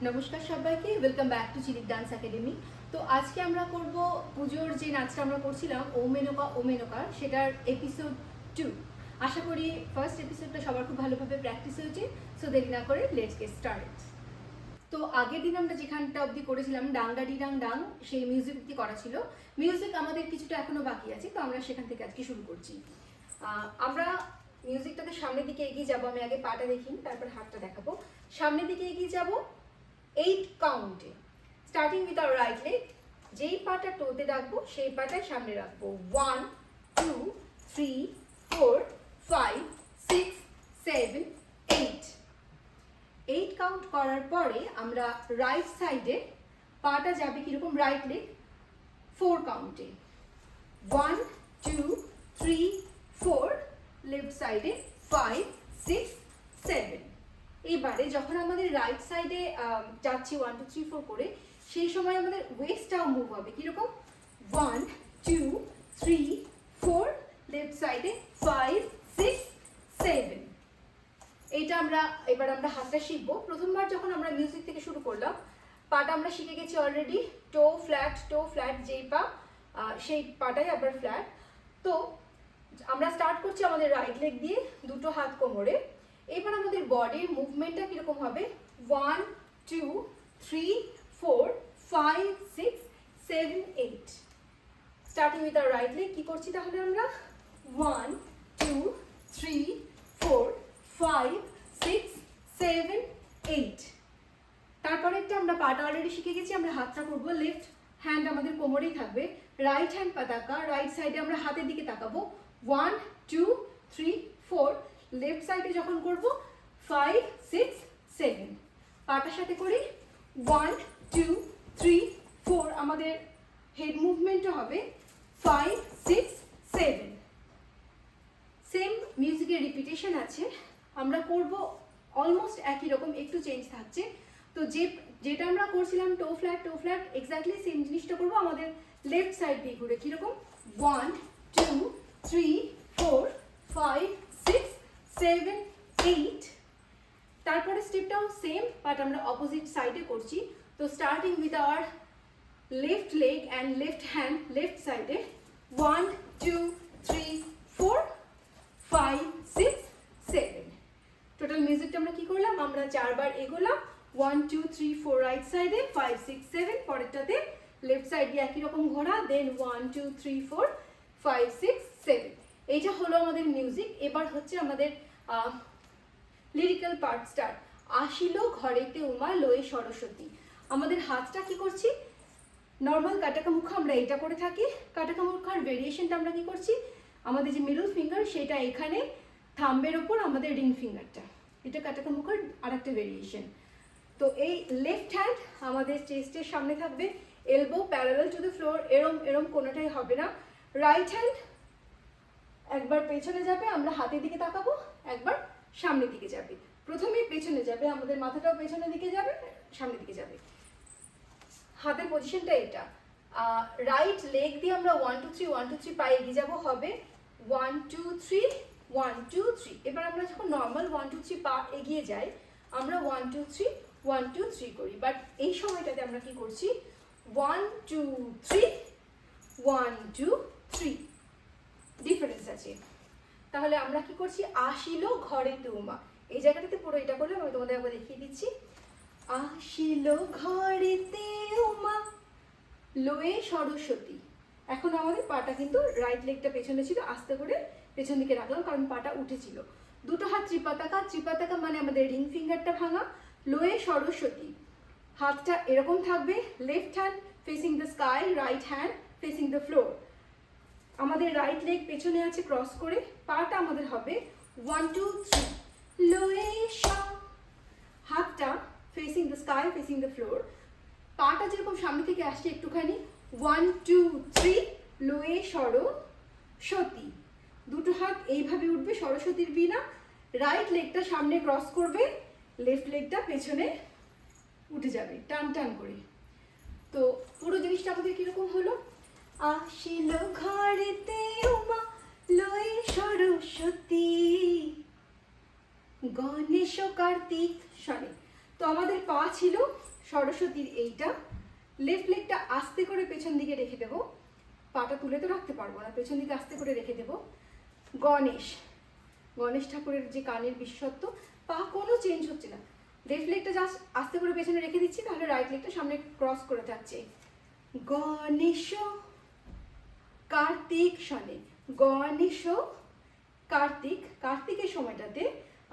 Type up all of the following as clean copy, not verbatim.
নমস্কার সবাইকে, welcome back to Chilik dance academy. তো আজকে আমরা করব পুজোর যে নাচটা আমরা করছিলাম ও মেনকা ও মেনকা, সেটার এপিসোড 2। আশা করি ফার্স্ট এপিসোডটা সবার খুব ভালোভাবে প্র্যাকটিস হয়েছে। সো দেরি না করে লেটস গেট স্টার্টেড। তো আগের দিন আমরা যেখানটা অবধি করেছিলাম ডাংডা ডি ডাং ডাং, সেই মিউজিক অবধি করা ছিল। মিউজিক আমাদের কিছুটা এখনো বাকি আছে, তো আমরা সেখান থেকে আজকে শুরু করছি। আমরা মিউজিকটাকে সামনের দিকে এগিয়ে যাবো। আমি আগে পাটা দেখিনি, তারপর হাতটা দেখাবো। সামনের দিকে এগিয়ে যাবো 8 কাউন্টে, starting with our right leg. যেই পাটা টোতে রাখবো সেই পাটাই সামনে রাখবো। 1 2 3 4 5 6 7 8। 8 কাউন্ট করার পরে আমরা রাইট সাইডে পাটা যাবে কিরকম, রাইট লেগ 4 কাউন্টে। 1 2 3 4, লেফট সাইডে 5 6 7। এবারে যখন আমাদের রাইট সাইডে যাচ্ছি 1 2 3 4 করে, সেই সময় আমাদের ওয়েস্টটাও মুভ হবে কিরকম, 1 2 3 4, লেফট সাইডে 5 6 7। এইটা এবার আমরা হাতটা শিখবো। প্রথমবার যখন আমরা মিউজিক থেকে শুরু করলাম, পাটা আমরা শিখে গেছি অলরেডি টো ফ্ল্যাট, যেই পা সেই পাটাই আবার ফ্ল্যাট। তো আমরা স্টার্ট করছি আমাদের রাইট লেগ দিয়ে, দুটো হাত কোমরে। এবার আমাদের বডির মুভমেন্টটা কিরকম হবে, 1 2 3 4 5 6 7 8। Starting with our right leg কি করছি তাহলে আমরা, 1 2 3 4 5 6 7 8। তারপরেরটা আমরা পাটা অলরেডি শিখে গেছি। আমরা হাতটা করবো, লেফট হ্যান্ড আমাদের কোমরেই থাকবে, রাইট হ্যান্ড পতাকা রাইট সাইডে আমরা হাতের দিকে তাকাবো। 1 2 3 4, লেফট সাইডে যখন করব 5 6 7। পাটার সাথে করি 1 2 3 4, আমাদের হেড মুভমেন্টও হবে 5 6 7। সেম মিউজিকের রিপিটেশন আছে, আমরা করব অলমোস্ট একই রকম, একটু চেঞ্জ থাকছে। তো যেটা আমরা করছিলাম টো ফ্ল্যাট, এক্স্যাক্টলি সেম জিনিসটা করবো আমাদের লেফট সাইড দিয়ে ঘুরে। কিরকম, 1 2 3 4 5 6 7 8। তারপরে স্টেপটাও সেম, বাট আমরা অপোজিট সাইডে করছি। তো starting with hour left leg and left hand left সাইডে, 1 2 3 4 5 6 7। টোটাল মিউজিকটা আমরা কি করলাম, আমরা 4 বার এগোলাম, 1 2 3 4 রাইট সাইডে, 5 6 7 পরেরটাতে লেফট সাইড দিয়ে একই রকম ঘোরা, দেন 1 2 3 4 5 6 7। এইটা হলো আমাদের মিউজিক। এবার হচ্ছে আমাদের লিরিক্যাল পার্ট স্টার্ট। আসিল ঘরেতে উমা লয়ে সরস্বতী। আমাদের হাতটা কি করছি, নর্মাল কাটাকা মুখা আমরা এটা করে থাকি। কাটাকা মুখার ভেরিয়েশনটা আমরা কি করছি, আমাদের যে মিডল ফিঙ্গার সেটা এখানে, থাম্বের ওপর আমাদের রিং ফিঙ্গারটা, এটা কাটাকা মুখার আর একটা ভেরিয়েশন। তো এই লেফট হ্যান্ড আমাদের চেস্টের সামনে থাকবে, elbow parallel to the floor, এরম কোনোটাই হবে না। রাইট হ্যান্ড একবার পেছনে যাবে, আমরা হাতের দিকে তাকাবো, একবার সামনের দিকে যাবে। প্রথমেই পেছনে যাবে, আমাদের মাথাটাও পেছনের দিকে যাবে, সামনের দিকে যাবে। হাতের পজিশনটা এটা। রাইট লেগ দিয়ে আমরা 1 2 3 1 2 3 পায়ে এগিয়ে যাবো, হবে 1 2 3 1 2 3। এবার আমরা যখন নর্মাল 1 2 3 পা এগিয়ে যাই, আমরা 1 2 3 1 2 3 করি। বাট এই সময়টাতে আমরা কি করছি, 1 2 3 1 2 3, ডিফারেন্স আছে। তাহলে আমরা কি করছি, আসিল ঘরেতে উমা, এই জায়গাটাতে পুরো এটা করলে আমি তোমাদের একবার দেখিয়ে দিচ্ছি। আসিল ঘরেতে উমা লয়ে সরস্বতী। এখন আমাদের পাটা কিন্তু রাইট লেগটা পেছনে ছিল, আস্তে করে পেছন দিকে রাখলাম কারণ পাটা উঠেছিল। দুটো হাত ত্রিপাতাকা মানে আমাদের রিং ফিঙ্গারটা ভাঙা, লয়ে সরস্বতী। হাতটা এরকম থাকবে, left hand facing the sky, right hand facing the floor. আমাদের রাইট লেগ পেছনে আছে ক্রস করে, পাটা আমাদের হবে 1 2 3 লয়ে স, হাতটা facing the sky facing the floor. পাটা যেরকম সামনে থেকে আসছে একটুখানি, 1 2 3 লয়ে সরস্বতী। দুটো হাত এইভাবে উঠবে সরস্বতীর বিনা, রাইট লেগটা সামনে ক্রস করবে, লেফট লেগটা পেছনে উঠে যাবে টান টান করে। তো পুরো জিনিসটা আমাদের কিরকম হলো, আসিল ঘরেতে উমা লয়ে সরস্বতী, গণেশ কার্তিক সরে। তো আমাদের পা ছিল সরস্বতীর এইটা। লেফট লেগটা আস্তে করে পেছন দিকে রেখে দেবো, পাটা তুলে তো রাখতে পারবো না, পেছন দিকে আস্তে করে রেখে দেবো। গণেশ, গণেশ ঠাকুরের যে কানের বিশেষত্ব, পা কোনো চেঞ্জ হচ্ছে না, লেফট লেগটা জাস্ট আস্তে করে পেছনে রেখে দিচ্ছি, তাহলে রাইট লেগটা সামনে ক্রস করে থাকছে। গণেশ কার্তিক শনে, গণেশ কার্তিক, কার্তিকের সময়টাতে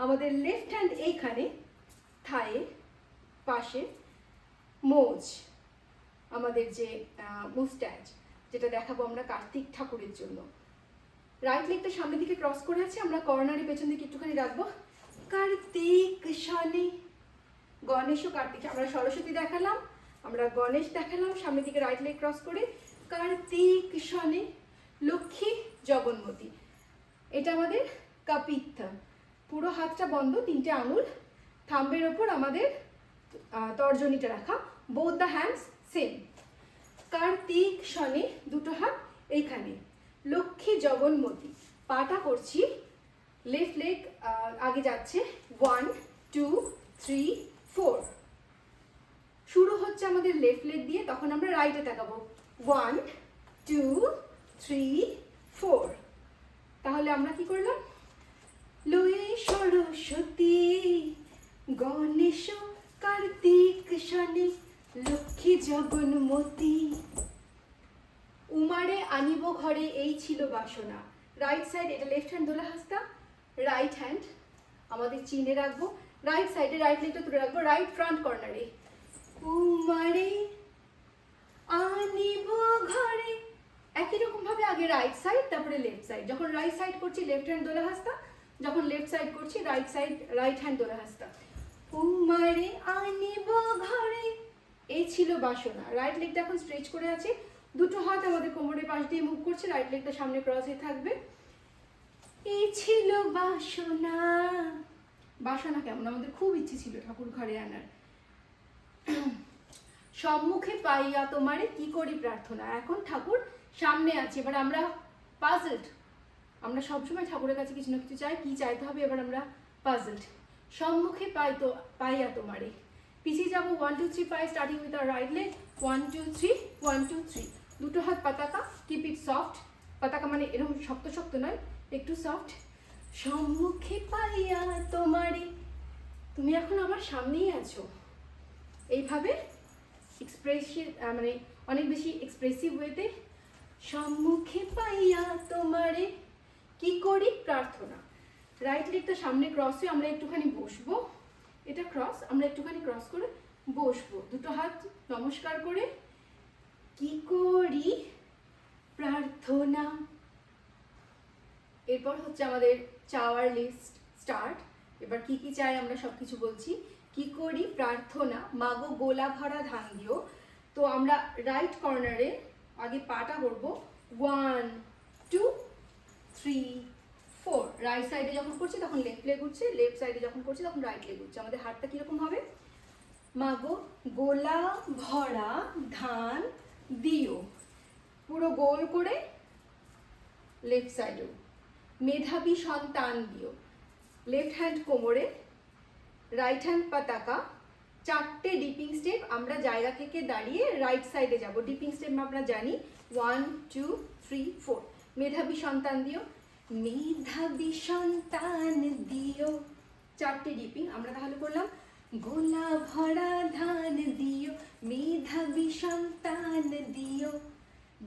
আমাদের লেফট হ্যান্ড এইখানে থায়ে পাশে, মোজ আমাদের যে মুস্ট্যাচ যেটা দেখাবো আমরা কার্তিক ঠাকুরের জন্য। রাইট লেগটা সামনের দিকে ক্রস করে আছে, আমরা কর্নারে পেছন দিকে একটুখানি রাখবো। কার্তিক শনে, গণেশ ও কার্তিক, আমরা সরস্বতী দেখালাম, আমরা গণেশ দেখালাম, সামনের দিকে রাইট লেগ ক্রস করে। কার্তিক শনে লক্ষ্মী জগন্মতী, এটা আমাদের কাপিত্থা, পুরো হাতটা বন্ধ, 3টে আঙুল থাম্বের ওপর আমাদের তর্জনীটা রাখা, বোথ দ্য হ্যান্ডস সেম। কার্তিক শনে দুটো হাত এইখানে, লক্ষ্মী জগন্মতী, পাটা করছি, লেফট লেগ আগে যাচ্ছে, 1 2 3 4, শুরু হচ্ছে আমাদের লেফট লেগ দিয়ে, তখন আমরা রাইটে তাকাবো, 1 2 3 4। তাহলে আমরা কি করলাম, লয়ে সরস্বতী গণেশ কার্তিক শনে লক্ষ্মী জগন্মতী, উমারে আনিব ঘরে এই ছিল বাসনা। রাইট সাইড, এটা লেফট হ্যান্ড দোলা হাস্তা, রাইট হ্যান্ড আমাদের চিনে রাখবো, রাইট সাইডে রাইট লেগটা তুলে রাখবো, রাইট ফ্রন্ট কর্নারে। উমারে আনিব ঘরে, একই রকম ভাবে আগে রাইট সাইড তারপরে লেফট সাইড, যখন রাইট সাইড করছি লেফট হ্যান্ড দোলা হাস্তা, যখন লেফট সাইড করছি রাইট সাইড রাইট হ্যান্ড দোলা হাস্তা। উমারে আনিব ঘরে এই ছিল বাসনা, রাইট লেগটা এখন স্ট্রেচ করে আছে, দুটো হাত আমাদের কোমরের পাশ দিয়ে মুভ করছে, রাইট লেগটা সামনে ক্রস হয়ে থাকবে। এই ছিল বাসনা, বাসনা কেমন, আমাদের খুব ইচ্ছে ছিল ঠাকুর ঘরে আনার। সম্মুখে পাইয়া তোমারে কি করি প্রার্থনা, এখন ঠাকুর সামনে আছে, এবার আমরা পাজলড, আমরা সবসময় ঠাকুরের কাছে কিছু না কিছু চাই, কি চাইতে হবে, এবার আমরা পাজলড। সম্মুখে পাইয়া তোমারে, পিছিয়ে যাবো 1 2 3 পাই, starting with our right leg, 1 2 3 1 2 3, দুটো হাত পাতাকা, কিপ ইট সফট, পাতাকা মানে এরকম শক্ত শক্ত নয়, একটু সফট। সম্মুখে পাইয়া তোমারে, তুমি এখন আমার সামনেই আছো, এইভাবে এক্সপ্রেসিভ মানে অনেক বেশি এক্সপ্রেসিভ ওয়েতে, সম্মুখে পাইয়া তোমারে কি করি প্রার্থনা। রাইট লেগটা সামনে ক্রস হয়ে আমরা একটুখানি বসবো, এটা ক্রস, আমরা একটুখানি ক্রস করে বসবো, দুটো হাত নমস্কার করে, কি করি প্রার্থনা। এরপর হচ্ছে আমাদের চাওয়ার লিস্ট স্টার্ট, এবার কি কি চাই আমরা সব কিছু বলছি। কি করি প্রার্থনা, মাগো গোলা ভরা ধান দিও, তো আমরা রাইট কর্নারে আগে পাটা করবো, 1 2 3 4, রাইট সাইডে যখন করছি তখন লেফট লেগ উঠছে, লেফট সাইডে যখন করছি তখন রাইট লেগ উঠছে, আমাদের হাতটা কিরকম হবে, মাগো গোলা ভরা ধান দিও, পুরো গোল করে লেফট সাইডেও, মেধাবী সন্তান দিও, লেফট হ্যান্ড কোমরে, রাইট হ্যান্ড পতাকা, 4টে ডিপিং স্টেপ, আমরা জায়গা থেকে দাঁড়িয়ে রাইট সাইডে যাব, ডিপিং স্টেপ আমরা জানি 1 2 3 4, মেধাবী সন্তান দিও, মেধাবী সন্তান দিও, 4টে ডিপিং, আমরা তাহলে করলাম, গোলা ভরা ধান দিও মেধাবী সন্তান দিও,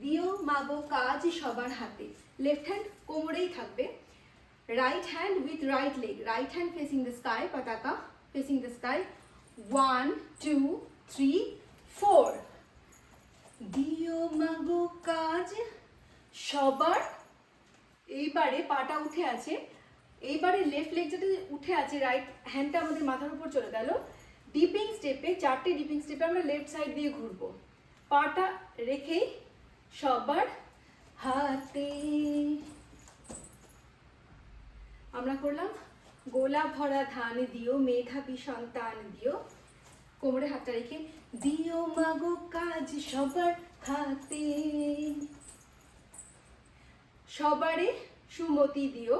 দিও মাগো কাজ সবার হাতে, লেফট হ্যান্ড কোমরেই থাকবে, right hand with right leg, right hand facing the sky, পতাকা ফেসিং দ্য স্কাই, 1 2 3 4, দিও মাগো কাজ সবার। এইবারে পাটা উঠে আছে, এইবারে লেফট লেগ যেটা উঠে আছে, রাইট হ্যান্ডটা আমাদের মাথার উপর চলে গেল, ডিপিং স্টেপে 4টে ডিপিং স্টেপে আমরা লেফট সাইড দিয়ে ঘুরবো, পাটা রেখেই সবার হাতে আমরা করলাম, গোলা ভরা ধান দিও মেধাবী সন্তান দিও, কোমরে হাতটা রেখে, দিও মাগো কাজ সবার হাতে, সবারে সুমতি দিও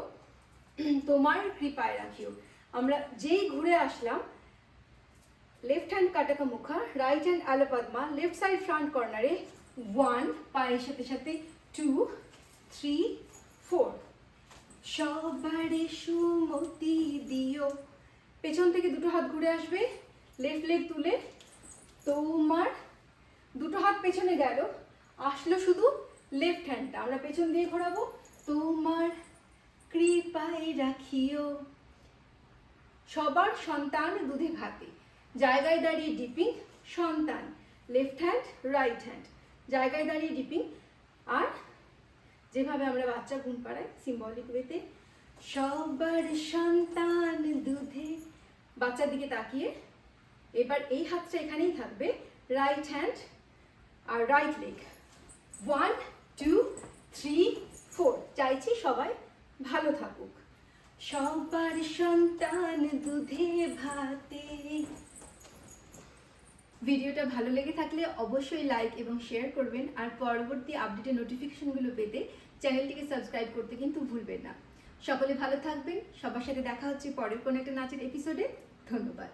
তোমার কৃপায় রাখিও। আমরা যেই ঘুরে আসলাম লেফট হ্যান্ড কাটাকা মুখা, রাইট হ্যান্ড আলাপাদমা, লেফট সাইড ফ্রন্ট কর্নারে 1, পায়ের সাথে সাথে 2, 3, 4। সবারে সুমতি দিও। পেছন থেকে দুটো হাত ঘুরে আসবে, লেফট লেগ তুলে তোমার দুটো হাত পেছনে গেল, আসলো শুধু লেফট হ্যান্ডটা, আমরা পেছন দিয়ে ঘোরাবো। তোমার কৃপায় রাখিও। সবার সন্তান দুধে ভাতে, জায়গায় দাঁড়িয়ে ডিপিং, সন্তান লেফট হ্যান্ড রাইট হ্যান্ড, জায়গায় দাঁড়িয়ে ডিপিং। আর যেভাবে আমরা বাচ্চা ঘুম পাড়াই সিম্বলিক ওয়েতে, সবার সন্তান দুধে, বাচ্চার দিকে তাকিয়ে। এবার এই হাতটা এখানেই থাকবে, রাইট হ্যান্ড আর রাইট লেগ। 1, 2, 3, 4। চাইছি সবাই ভালো থাকুক। সবার সন্তান দুধে ভাতে। ভিডিওটা ভালো লেগে থাকলে অবশ্যই লাইক এবং শেয়ার করবেন, আর পরবর্তী আপডেটের নোটিফিকেশনগুলো পেতে চ্যানেলটিকে সাবস্ক্রাইব করতে কিন্তু ভুলবেন না। সকলে ভালো থাকবেন, সবার সাথে দেখা হচ্ছে পরের কোনো একটা নাচের এপিসোডে। ধন্যবাদ।